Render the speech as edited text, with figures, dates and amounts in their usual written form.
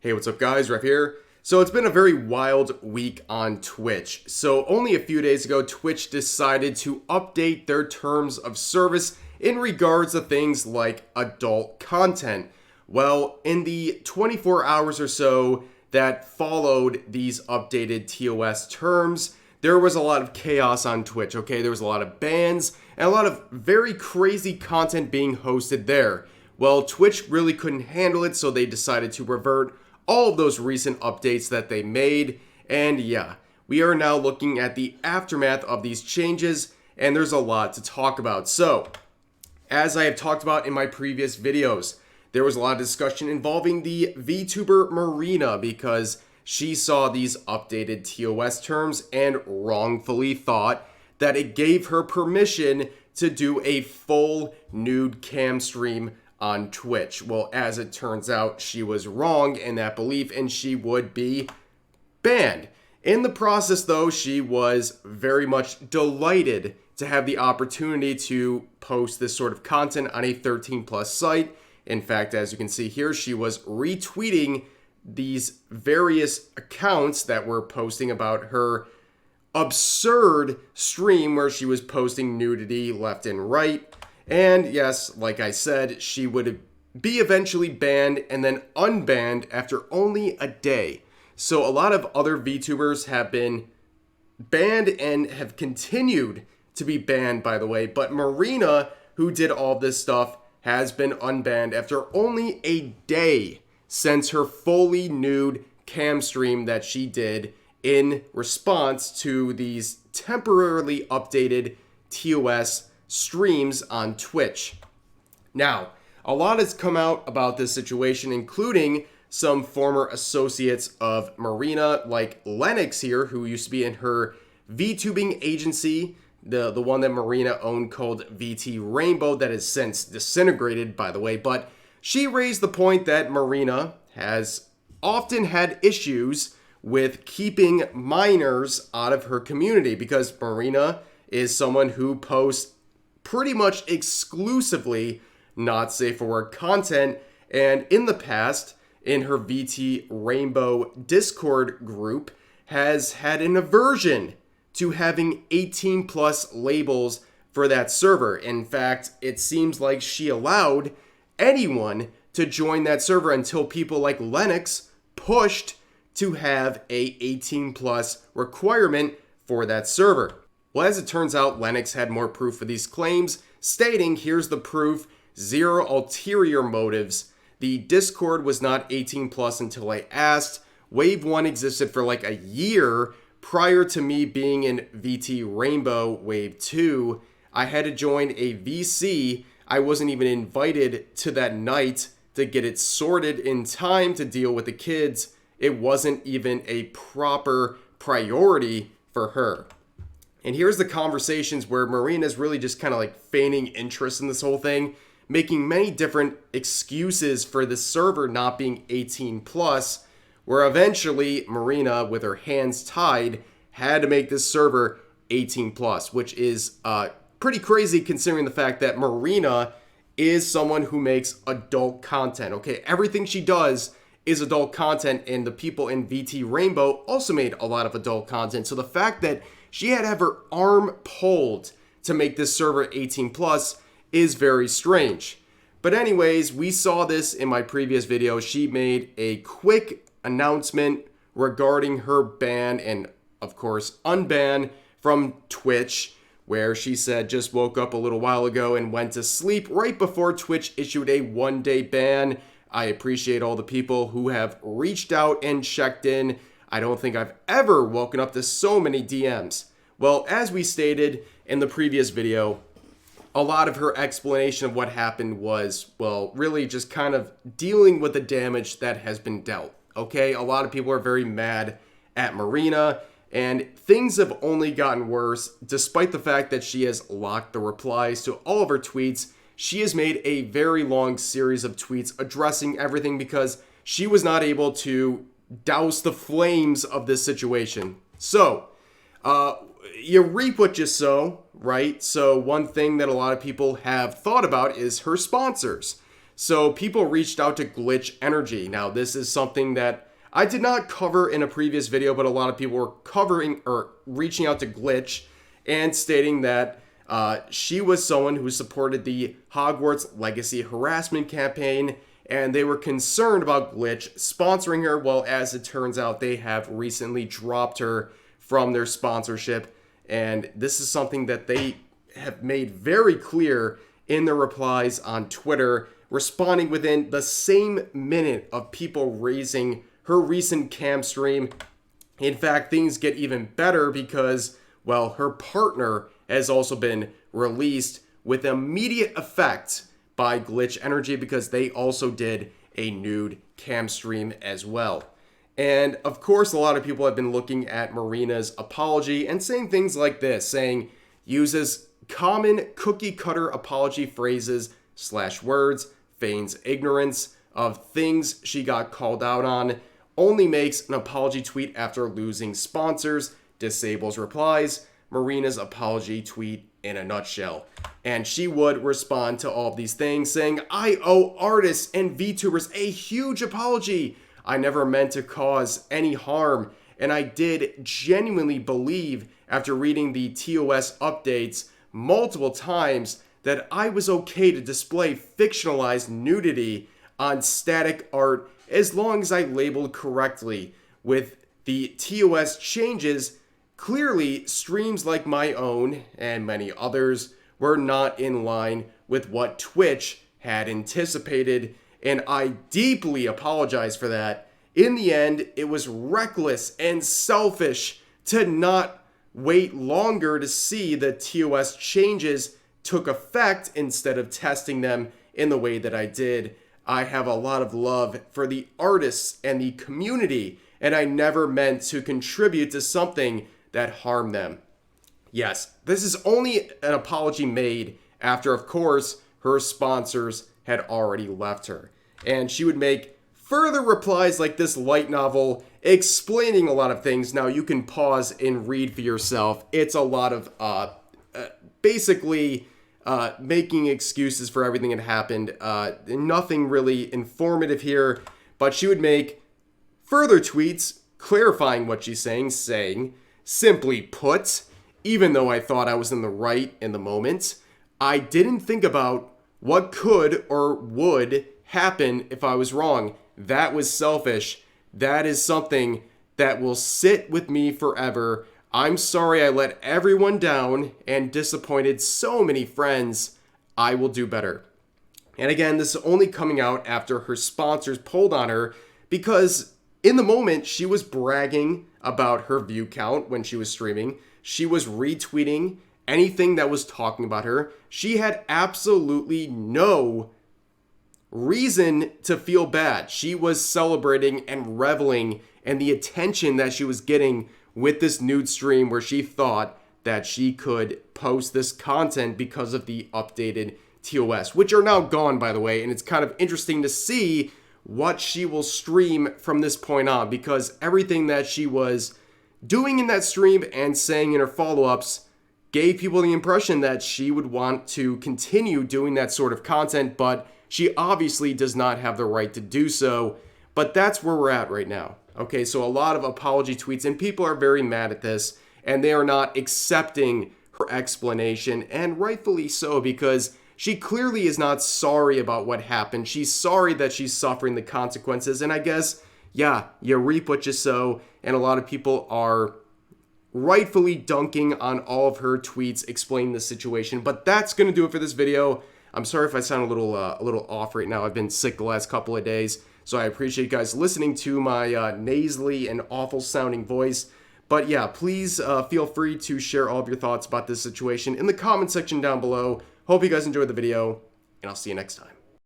Hey, what's up guys, Ref here. So it's been a very wild week on Twitch. So only a few days ago, Twitch decided to update their terms of service in regards to things like adult content. Well, in the 24 hours or so that followed these updated TOS terms, there was a lot of chaos on Twitch, okay? There was a lot of bans and a lot of very crazy content being hosted there. Well, Twitch really couldn't handle it, so they decided to revert all of those recent updates that they made. And yeah, we are now looking at the aftermath of these changes, and there's a lot to talk about. So, as I have talked about in my previous videos, there was a lot of discussion involving the VTuber Marina because she saw these updated TOS terms and wrongfully thought that it gave her permission to do a full nude cam stream on Twitch. Well, as it turns out, she was wrong in that belief and she would be banned. In the process, though, she was very much delighted to have the opportunity to post this sort of content on a 13+ site. In fact, as you can see here, she was retweeting these various accounts that were posting about her absurd stream where she was posting nudity left and right. And yes, like I said, she would be eventually banned and then unbanned after only a day. So a lot of other VTubers have been banned and have continued to be banned, by the way. But Marina, who did all this stuff, has been unbanned after only a day since her fully nude cam stream that she did in response to these temporarily updated TOS streams on Twitch. Now, a lot has come out about this situation, including some former associates of Marina, like Lennox here, who used to be in her VTubing agency, the one that Marina owned called VT Rainbow, that has since disintegrated, by the way. But she raised the point that Marina has often had issues with keeping minors out of her community because Marina is someone who posts pretty much exclusively not safe for work content, and in the past, in her VT Rainbow Discord group, has had an aversion to having 18+ labels for that server. In fact, it seems like she allowed anyone to join that server until people like Lennox pushed to have a 18+ requirement for that server. Well, as it turns out, Lennox had more proof for these claims, stating, here's the proof, zero ulterior motives. The Discord was not 18+ until I asked. Wave 1 existed for like a year prior to me being in VT Rainbow Wave 2. I had to join a VC. I wasn't even invited to that night to get it sorted in time to deal with the kids. It wasn't even a proper priority for her. And here's the conversations where Marina's really just kind of like feigning interest in this whole thing, making many different excuses for the server not being 18+, where eventually Marina, with her hands tied, had to make this server 18+, which is pretty crazy considering the fact that Marina is someone who makes adult content, okay? Everything she does is adult content, and the people in VT Rainbow also made a lot of adult content. So the fact that she had to have her arm pulled to make this server 18+ is very strange. But anyways, we saw this in my previous video. She made a quick announcement regarding her ban and, of course, unban from Twitch, where she said just woke up a little while ago and went to sleep right before Twitch issued a 1-day ban. I appreciate all the people who have reached out and checked in. I don't think I've ever woken up to so many DMs. Well, as we stated in the previous video, a lot of her explanation of what happened was, well, really just kind of dealing with the damage that has been dealt, okay? A lot of people are very mad at Marina, and things have only gotten worse, despite the fact that she has locked the replies to all of her tweets. She has made a very long series of tweets addressing everything because she was not able to douse the flames of this situation. So, you reap what you sow, right? So one thing that a lot of people have thought about is her sponsors. So people reached out to Glitch Energy. Now, this is something that I did not cover in a previous video, but a lot of people were covering or reaching out to Glitch and stating that she was someone who supported the Hogwarts Legacy harassment campaign, and they were concerned about Glitch sponsoring her. Well, as it turns out, they have recently dropped her from their sponsorship, and this is something that they have made very clear in their replies on Twitter, responding within the same minute of people raising her recent cam stream. In fact, things get even better because, well, her partner has also been released with immediate effect by Glitch Energy because they also did a nude cam stream as well. And of course, a lot of people have been looking at Marina's apology and saying things like this, saying, uses common cookie cutter apology phrases / words, feigns ignorance of things she got called out on, only makes an apology tweet after losing sponsors, disables replies, Marina's apology tweet in a nutshell. And she would respond to all of these things saying, I owe artists and VTubers a huge apology. I never meant to cause any harm, and I did genuinely believe after reading the TOS updates multiple times that I was okay to display fictionalized nudity on static art as long as I labeled correctly. With the TOS changes, clearly streams like my own and many others were not in line with what Twitch had anticipated, and I deeply apologize for that. In the end, it was reckless and selfish to not wait longer to see the TOS changes took effect instead of testing them in the way that I did. I have a lot of love for the artists and the community, and I never meant to contribute to something that harmed them. Yes, this is only an apology made after, of course, her sponsors had already left her. And she would make further replies like this light novel explaining a lot of things. Now, you can pause and read for yourself. It's a lot of basically making excuses for everything that happened. Nothing really informative here, but she would make further tweets clarifying what she's saying, simply put, even though I thought I was in the right in the moment, I didn't think about what could or would happen if I was wrong. That was selfish. That is something that will sit with me forever. I'm sorry I let everyone down and disappointed so many friends. I will do better. And again, this is only coming out after her sponsors pulled on her because in the moment she was bragging about her view count when she was streaming. She was retweeting anything that was talking about her. She had absolutely no reason to feel bad. She was celebrating and reveling in the attention that she was getting with this nude stream where she thought that she could post this content because of the updated TOS, which are now gone, by the way. And it's kind of interesting to see what she will stream from this point on, because everything that she was doing in that stream and saying in her follow-ups gave people the impression that she would want to continue doing that sort of content, but she obviously does not have the right to do so. But that's where we're at right now. Okay, so a lot of apology tweets, and people are very mad at this, and they are not accepting her explanation, and rightfully so, because she clearly is not sorry about what happened. She's sorry that she's suffering the consequences, and I guess, yeah, you reap what you sow, and a lot of people are rightfully dunking on all of her tweets explaining the situation. But that's going to do it for this video. I'm sorry if I sound a little off right now. I've been sick the last couple of days, so I appreciate you guys listening to my nasally and awful sounding voice. But yeah, please feel free to share all of your thoughts about this situation in the comment section down below. Hope you guys enjoyed the video, and I'll see you next time.